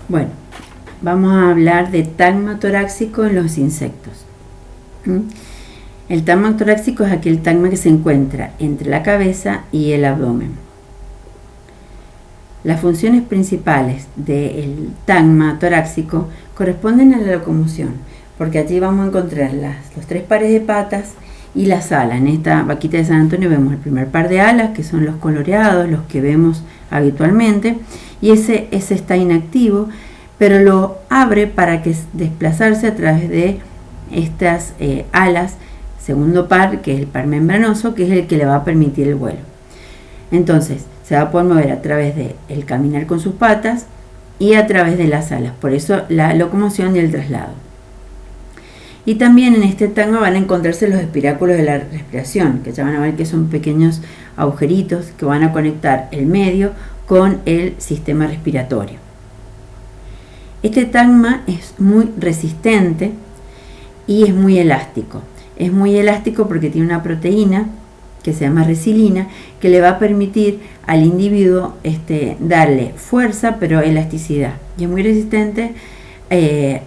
Bueno, vamos a hablar de tagma torácico en los insectos. El tagma torácico es aquel tagma que se encuentra entre la cabeza y el abdomen. Las funciones principales del tagma torácico corresponden a la locomoción, porque allí vamos a encontrar los tres pares de patas y las alas. En esta vaquita de San Antonio vemos el primer par de alas, que son los coloreados, los que vemos habitualmente, y ese está inactivo, pero lo abre para que desplazarse a través de estas alas. Segundo par, que es el par membranoso, que es el que le va a permitir el vuelo. Entonces, se va a poder mover a través de el caminar con sus patas y a través de las alas, por eso la locomoción y el traslado. Y también en este tagma van a encontrarse los espiráculos de la respiración, que ya van a ver que son pequeños agujeritos que van a conectar el medio con el sistema respiratorio. Este tagma es muy resistente y es muy elástico. Es muy elástico porque tiene una proteína que se llama resilina, que le va a permitir al individuo darle fuerza pero elasticidad. Y es muy resistente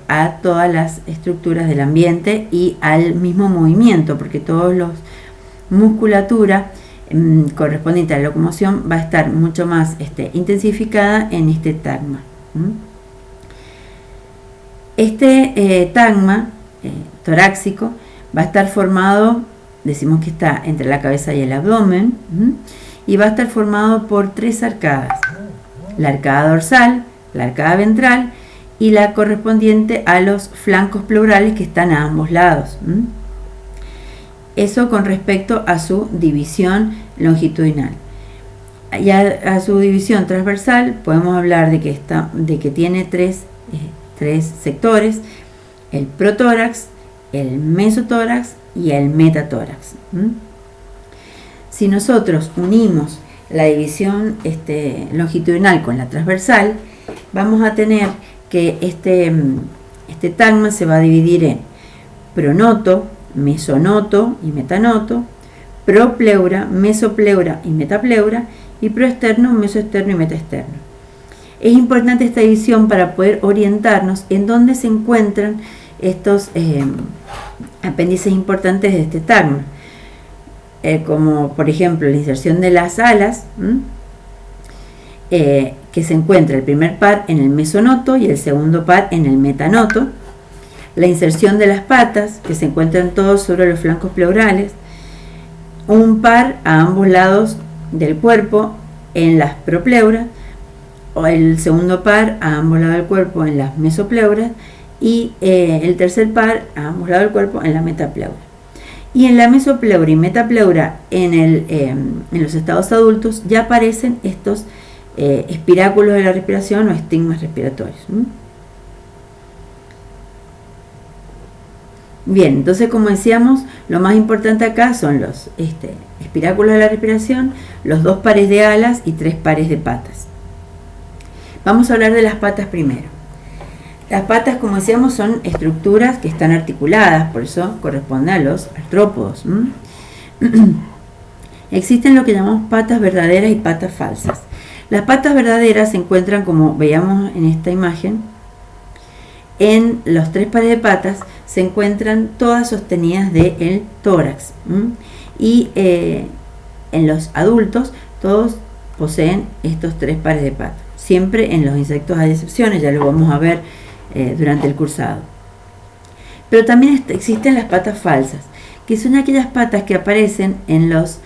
a todas las estructuras del ambiente y al mismo movimiento, porque toda la musculatura correspondiente a la locomoción va a estar mucho más intensificada en este tagma. Este tagma torácico va a estar formado, decimos que está entre la cabeza y el abdomen, y va a estar formado por tres arcadas: la arcada dorsal, la arcada ventral y la correspondiente a los flancos pleurales que están a ambos lados. Eso con respecto a su división longitudinal. Y a su división transversal podemos hablar de que tiene tres sectores: el protórax, el mesotórax y el metatórax. Si nosotros unimos la división longitudinal con la transversal, vamos a tener que este tagma se va a dividir en pronoto, mesonoto y metanoto, propleura, mesopleura y metapleura, y proexterno, mesoexterno y metaexterno. Es importante esta división para poder orientarnos en dónde se encuentran estos apéndices importantes de este tagma, como por ejemplo la inserción de las alas, que se encuentra el primer par en el mesonoto y el segundo par en el metanoto, la inserción de las patas, que se encuentran todos sobre los flancos pleurales, un par a ambos lados del cuerpo en las propleuras, o el segundo par a ambos lados del cuerpo en las mesopleuras, y el tercer par a ambos lados del cuerpo en la metapleura. Y en la mesopleura y metapleura en los estados adultos ya aparecen estos espiráculos de la respiración o estigmas respiratorios. Bien, entonces, como decíamos, lo más importante acá son los espiráculos de la respiración, los dos pares de alas y tres pares de patas. Vamos a hablar de las patas primero. Las patas, como decíamos, son estructuras que están articuladas, por eso corresponde a los artrópodos. Existen lo que llamamos patas verdaderas y patas falsas. Las patas verdaderas se encuentran, como veíamos en esta imagen, en los tres pares de patas se encuentran todas sostenidas del tórax. Y en los adultos todos poseen estos tres pares de patas. Siempre en los insectos hay excepciones, ya lo vamos a ver durante el cursado. Pero también existen las patas falsas, que son aquellas patas que aparecen en los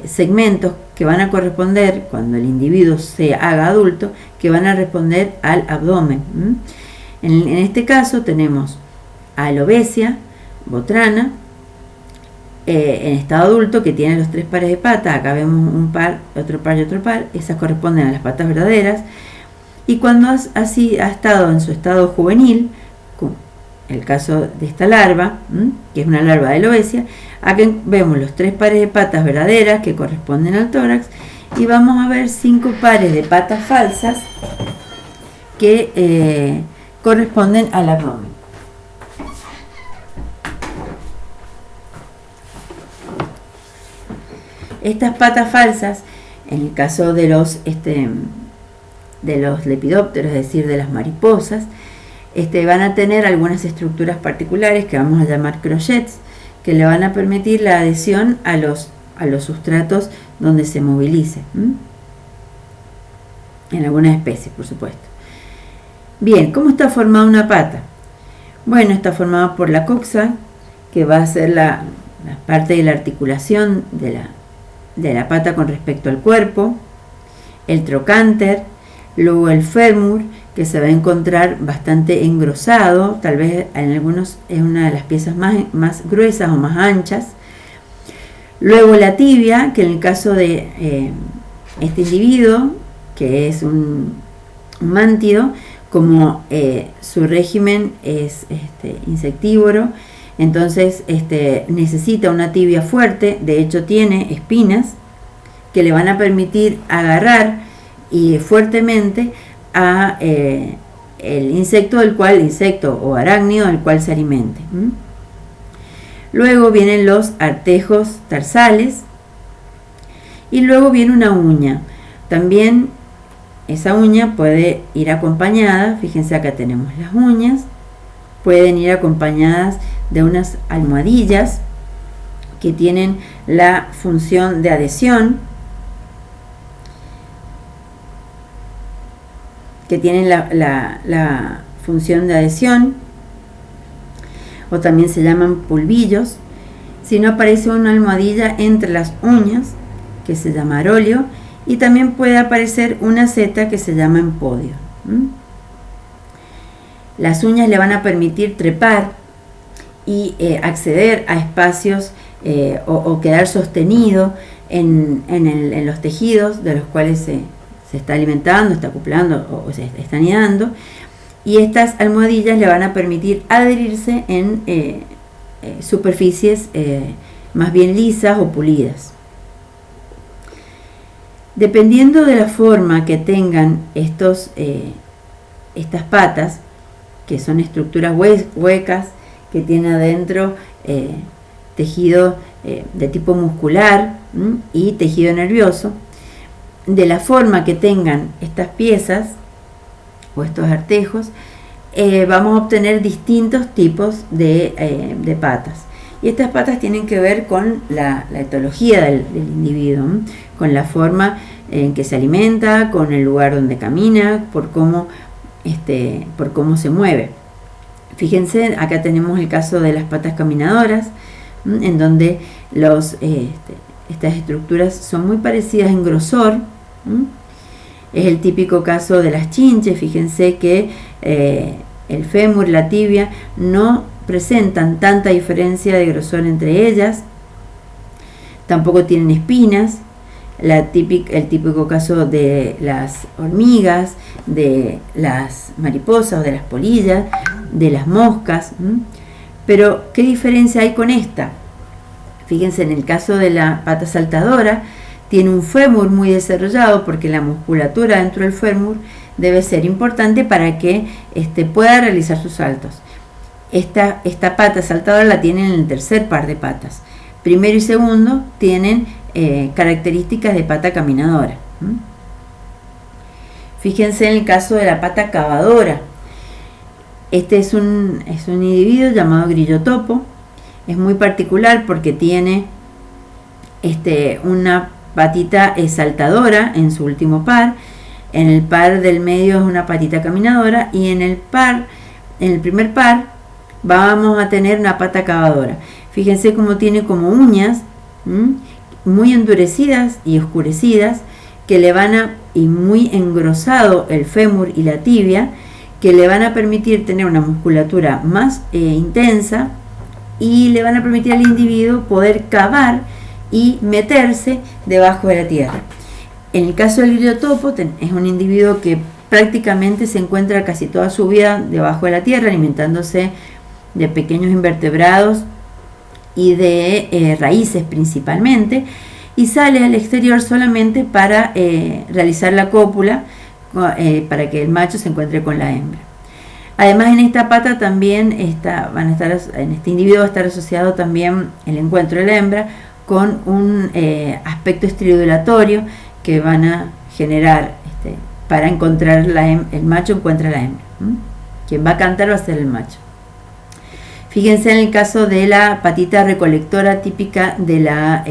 segmentos que van a corresponder, cuando el individuo se haga adulto, que van a responder al abdomen. En este caso tenemos a Alobesia botrana en estado adulto, que tiene los tres pares de patas. Acá vemos un par, otro par y otro par. Esas corresponden a las patas verdaderas. Y cuando así ha estado en su estado juvenil, como el caso de esta larva, que es una larva de Alobesia, aquí vemos los tres pares de patas verdaderas que corresponden al tórax, y vamos a ver 5 pares de patas falsas que corresponden al abdomen. Estas patas falsas, en el caso de los de los lepidópteros, es decir, de las mariposas, van a tener algunas estructuras particulares que vamos a llamar crochets, que le van a permitir la adhesión a los sustratos donde se movilice, en algunas especies, por supuesto. Bien, ¿cómo está formada una pata? Bueno, está formada por la coxa, que va a ser la parte de la articulación de la pata con respecto al cuerpo, el trocánter, luego el fémur, que se va a encontrar bastante engrosado, tal vez en algunos es una de las piezas más gruesas o más anchas. Luego la tibia, que en el caso de este individuo, que es un mántido, como su régimen es insectívoro, entonces necesita una tibia fuerte, de hecho tiene espinas que le van a permitir agarrar y fuertemente a el insecto o arácnido del cual se alimente. Luego vienen los artejos tarsales y luego viene una uña. También esa uña puede ir acompañada, fíjense acá tenemos las uñas, pueden ir acompañadas de unas almohadillas que tienen la función de adhesión, o también se llaman pulvillos. Si no, aparece una almohadilla entre las uñas que se llama aróleo, y también puede aparecer una seta que se llama empodio. Las uñas le van a permitir trepar y acceder a espacios o quedar sostenido en los tejidos de los cuales se está alimentando, está acoplando o se está anidando, y estas almohadillas le van a permitir adherirse en superficies más bien lisas o pulidas. Dependiendo de la forma que tengan estas patas, que son estructuras huecas, que tienen adentro tejido de tipo muscular y tejido nervioso, de la forma que tengan estas piezas o estos artejos, vamos a obtener distintos tipos de patas. Y estas patas tienen que ver con la etología del individuo, con la forma en que se alimenta, con el lugar donde camina, por cómo se mueve. Fíjense, acá tenemos el caso de las patas caminadoras, en donde estas estructuras son muy parecidas en grosor. Es el típico caso de las chinches. Fíjense que el fémur y la tibia no presentan tanta diferencia de grosor entre ellas, tampoco tienen espinas. El típico caso de las hormigas, de las mariposas o de las polillas, de las moscas. Pero ¿qué diferencia hay con esta? Fíjense, en el caso de la pata saltadora, tiene un fémur muy desarrollado, porque la musculatura dentro del fémur debe ser importante para que pueda realizar sus saltos. Esta pata saltadora la tienen en el tercer par de patas. Primero y segundo tienen características de pata caminadora. Fíjense en el caso de la pata cavadora. Este es un individuo llamado grillotopo. Es muy particular porque tiene una patita saltadora en su último par. En el par del medio es una patita caminadora, y en el primer par vamos a tener una pata cavadora. Fíjense cómo tiene como uñas muy endurecidas y oscurecidas, que le y muy engrosado el fémur y la tibia, que le van a permitir tener una musculatura más intensa, y le van a permitir al individuo poder cavar y meterse debajo de la tierra. En el caso del grillotopo, es un individuo que prácticamente se encuentra casi toda su vida debajo de la tierra, alimentándose de pequeños invertebrados y de raíces principalmente, y sale al exterior solamente para realizar la cópula, para que el macho se encuentre con la hembra. Además, en esta pata también en este individuo va a estar asociado también el encuentro de la hembra con un aspecto estridulatorio, que van a generar para encontrar el macho encuentra la hembra. Quien va a cantar va a ser el macho. Fíjense en el caso de la patita recolectora típica de la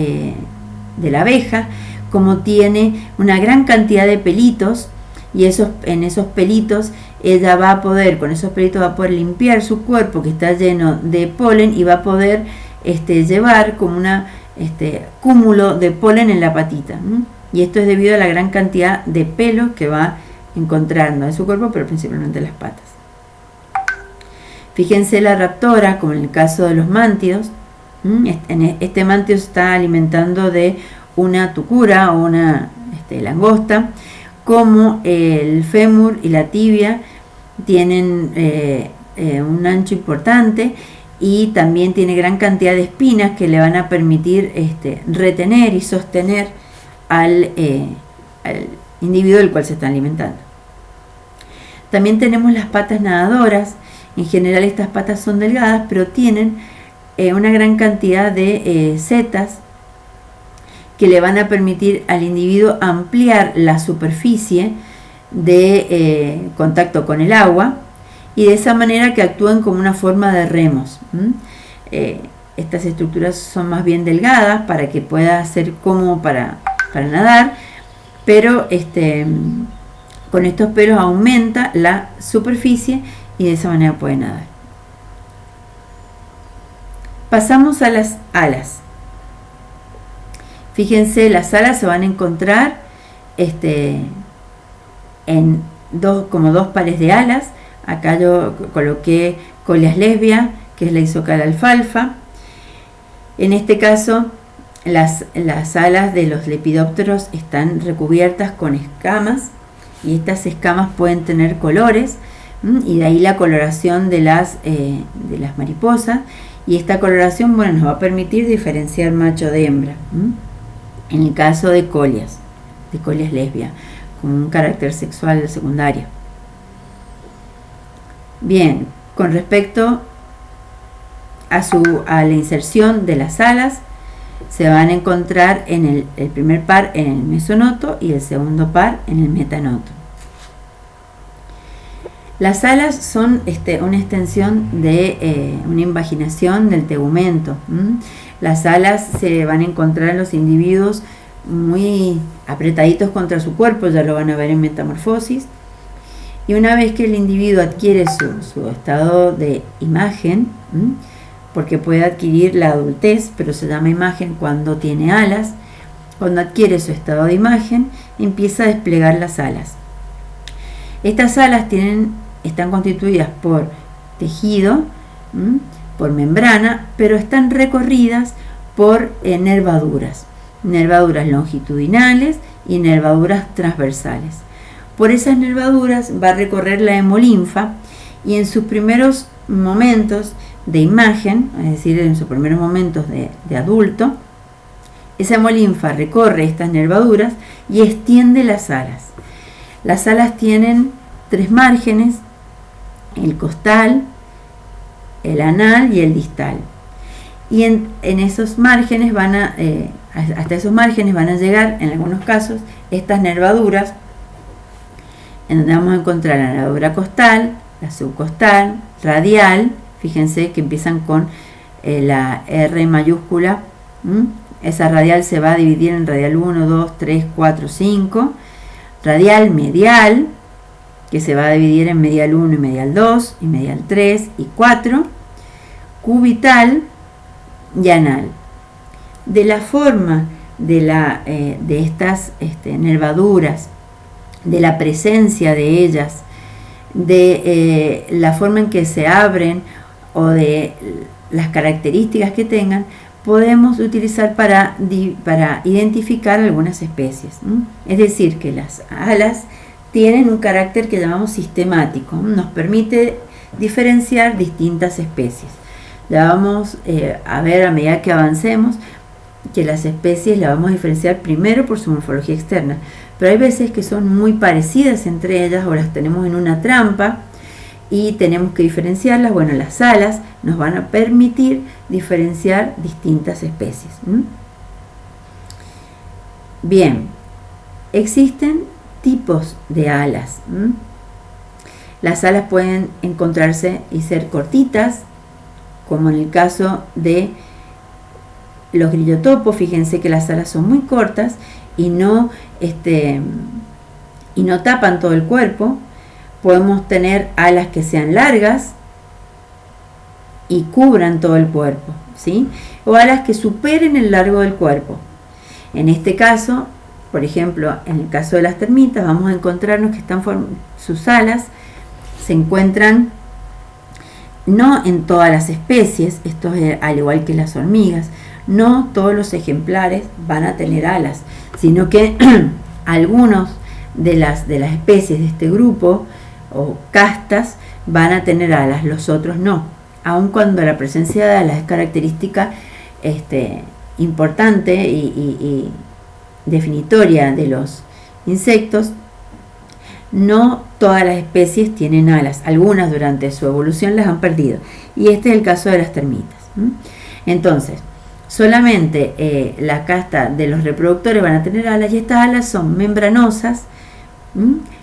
abeja, como tiene una gran cantidad de pelitos, y en esos pelitos ella va a poder, con esos pelitos va a poder limpiar su cuerpo que está lleno de polen, y va a poder llevar como un cúmulo de polen en la patita. Y esto es debido a la gran cantidad de pelos que va encontrando en su cuerpo, pero principalmente en las patas. Fíjense la raptora, como en el caso de los mántidos. Este mántio está alimentando de una tucura o una langosta. Como el fémur y la tibia tienen un ancho importante, y también tiene gran cantidad de espinas que le van a permitir retener y sostener al individuo del cual se está alimentando. También tenemos las patas nadadoras. En general estas patas son delgadas, pero tienen una gran cantidad de setas que le van a permitir al individuo ampliar la superficie de contacto con el agua, y de esa manera que actúen como una forma de remos. Estas estructuras son más bien delgadas para que pueda ser cómodo para nadar, pero con estos pelos aumenta la superficie y de esa manera puede nadar. Pasamos a las alas. Fíjense, las alas se van a encontrar en como dos pares de alas. Acá yo coloqué Coleas lesbia, que es la isocala alfalfa. En este caso, las alas de los lepidópteros están recubiertas con escamas, y estas escamas pueden tener colores, y de ahí la coloración de las mariposas. Y esta coloración, bueno, nos va a permitir diferenciar macho de hembra. En el caso de Coleas lesbia, como un carácter sexual secundario. Bien, con respecto a la inserción de las alas, se van a encontrar en el primer par en el mesonoto y el segundo par en el metanoto. Las alas son una extensión de una invaginación del tegumento. Las alas se van a encontrar en los individuos muy apretaditos contra su cuerpo, ya lo van a ver en metamorfosis. Y una vez que el individuo adquiere su estado de imagen, porque puede adquirir la adultez, pero se llama imagen cuando tiene alas, cuando adquiere su estado de imagen, empieza a desplegar las alas. Estas alas están constituidas por tejido, por membrana, pero están recorridas por nervaduras longitudinales y nervaduras transversales. Por esas nervaduras va a recorrer la hemolinfa, y en sus primeros momentos de imagen, es decir, en sus primeros momentos de adulto, esa hemolinfa recorre estas nervaduras y extiende las alas. Las alas tienen 3 márgenes: el costal, el anal y el distal. Y en esos márgenes hasta esos márgenes van a llegar, en algunos casos, estas nervaduras, en donde vamos a encontrar la nervadura costal, la subcostal, radial. Fíjense que empiezan con la R mayúscula. Esa radial se va a dividir en radial 1, 2, 3, 4, 5. Radial medial, que se va a dividir en medial 1 y medial 2, y medial 3 y 4. Cubital y anal. De la forma de estas nervaduras, de la presencia de ellas, de la forma en que se abren o de las características que tengan, podemos utilizar para identificar algunas especies. Es decir, que las alas tienen un carácter que llamamos sistemático, nos permite diferenciar distintas especies. Ya vamos a ver a medida que avancemos que las especies las vamos a diferenciar primero por su morfología externa, pero hay veces que son muy parecidas entre ellas o las tenemos en una trampa y tenemos que diferenciarlas. Bueno, las alas nos van a permitir diferenciar distintas especies. Bien, existen tipos de alas. Las alas pueden encontrarse y ser cortitas, como en el caso de los grillotopos. Fíjense que las alas son muy cortas y no tapan todo el cuerpo. Podemos tener alas que sean largas y cubran todo el cuerpo, ¿sí? O alas que superen el largo del cuerpo. En este caso, por ejemplo, en el caso de las termitas, vamos a encontrarnos que sus alas se encuentran no en todas las especies, esto es al igual que las hormigas, no todos los ejemplares van a tener alas, sino que algunos de las especies de este grupo o castas van a tener alas, los otros no, aun cuando la presencia de alas es característica importante y definitoria de los insectos. No todas las especies tienen alas, algunas durante su evolución las han perdido, y este es el caso de las termitas. Entonces, solamente la casta de los reproductores van a tener alas, y estas alas son membranosas,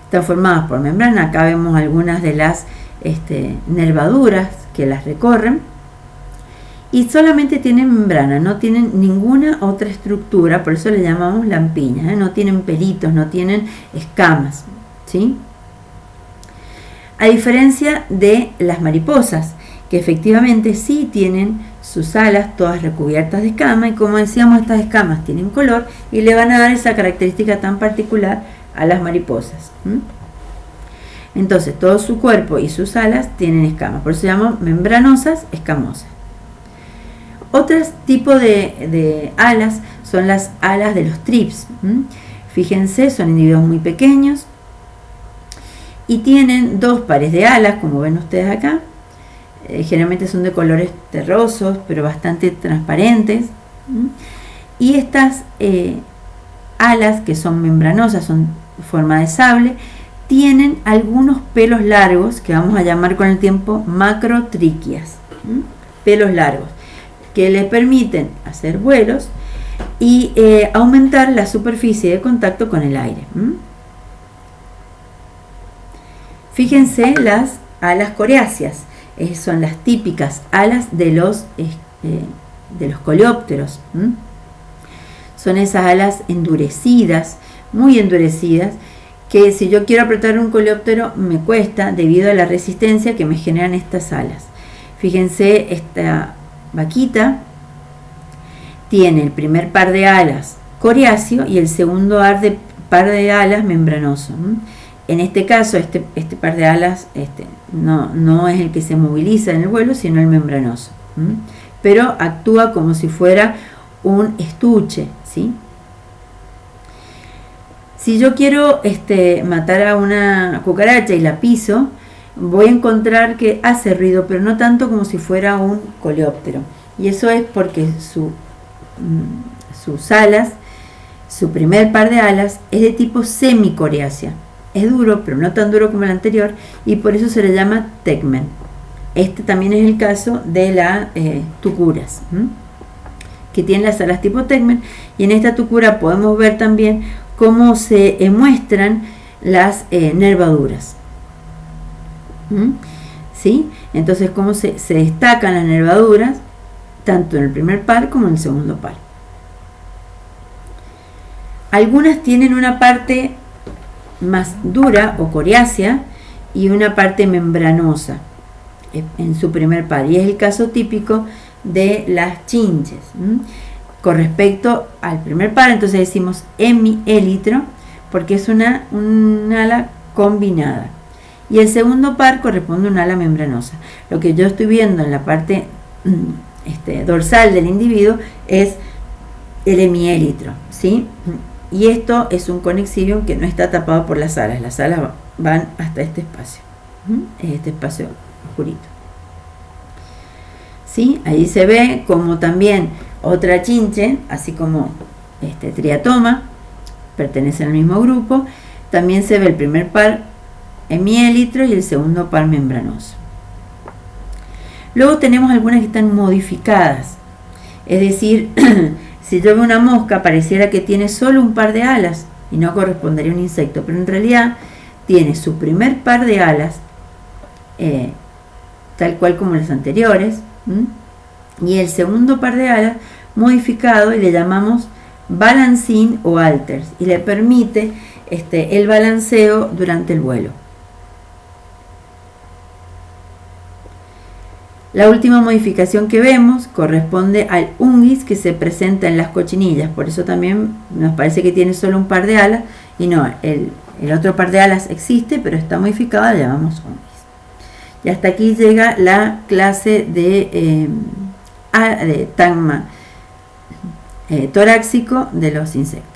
están formadas por membrana. Acá vemos algunas de las nervaduras que las recorren, y solamente tienen membrana, no tienen ninguna otra estructura, por eso le llamamos lampiñas, no tienen pelitos, no tienen escamas, ¿sí? A diferencia de las mariposas, que efectivamente sí tienen sus alas todas recubiertas de escamas, y como decíamos, estas escamas tienen color y le van a dar esa característica tan particular a las mariposas. Entonces todo su cuerpo y sus alas tienen escamas, por eso se llaman membranosas, escamosas. Otros tipos de alas son las alas de los trips. Fíjense, son individuos muy pequeños y tienen dos pares de alas, como ven ustedes acá. Generalmente son de colores terrosos, pero bastante transparentes. Y estas alas, que son membranosas, son forma de sable, tienen algunos pelos largos que vamos a llamar con el tiempo macrotriquias. Pelos largos que les permiten hacer vuelos y aumentar la superficie de contacto con el aire. Fíjense las alas coriáceas, son las típicas alas de los coleópteros. Son esas alas endurecidas, muy endurecidas, que si yo quiero apretar un coleóptero me cuesta debido a la resistencia que me generan estas alas. Fíjense, esta vaquita tiene el primer par de alas coriáceo y el segundo par de alas membranoso. En este caso, este par de alas no es el que se moviliza en el vuelo, sino el membranoso. Pero actúa como si fuera un estuche, ¿sí? Si yo quiero matar a una cucaracha y la piso, voy a encontrar que hace ruido, pero no tanto como si fuera un coleóptero. Y eso es porque sus alas, su primer par de alas, es de tipo semicoriácea. Es duro, pero no tan duro como el anterior, y por eso se le llama tegmen. Este también es el caso de las tucuras, que tienen las alas tipo tegmen, y en esta tucura podemos ver también cómo se muestran las nervaduras. ¿Sí? Entonces, cómo se destacan las nervaduras tanto en el primer par como en el segundo par. Algunas tienen una parte más dura o coriácea y una parte membranosa en su primer par, y es el caso típico de las chinches. Con respecto al primer par, entonces decimos hemiélitro porque es una ala combinada, y el segundo par corresponde a un ala membranosa. Lo que yo estoy viendo en la parte dorsal del individuo es el hemiélitro, ¿sí? Y esto es un connexilium que no está tapado por las alas van hasta este espacio, este espacio oscurito, ¿sí? Ahí se ve como también otra chinche, así como triatoma, pertenece al mismo grupo. También se ve el primer par hemiélitro y el segundo par membranoso. Luego tenemos algunas que están modificadas, es decir, si yo veo una mosca, pareciera que tiene solo un par de alas, y no correspondería a un insecto, pero en realidad tiene su primer par de alas, tal cual como las anteriores, y el segundo par de alas modificado, y le llamamos balancing o alters, y le permite el balanceo durante el vuelo. La última modificación que vemos corresponde al ungis que se presenta en las cochinillas, por eso también nos parece que tiene solo un par de alas, y no, el otro par de alas existe, pero está modificado, le llamamos ungis. Y hasta aquí llega la clase de tagma torácico de los insectos.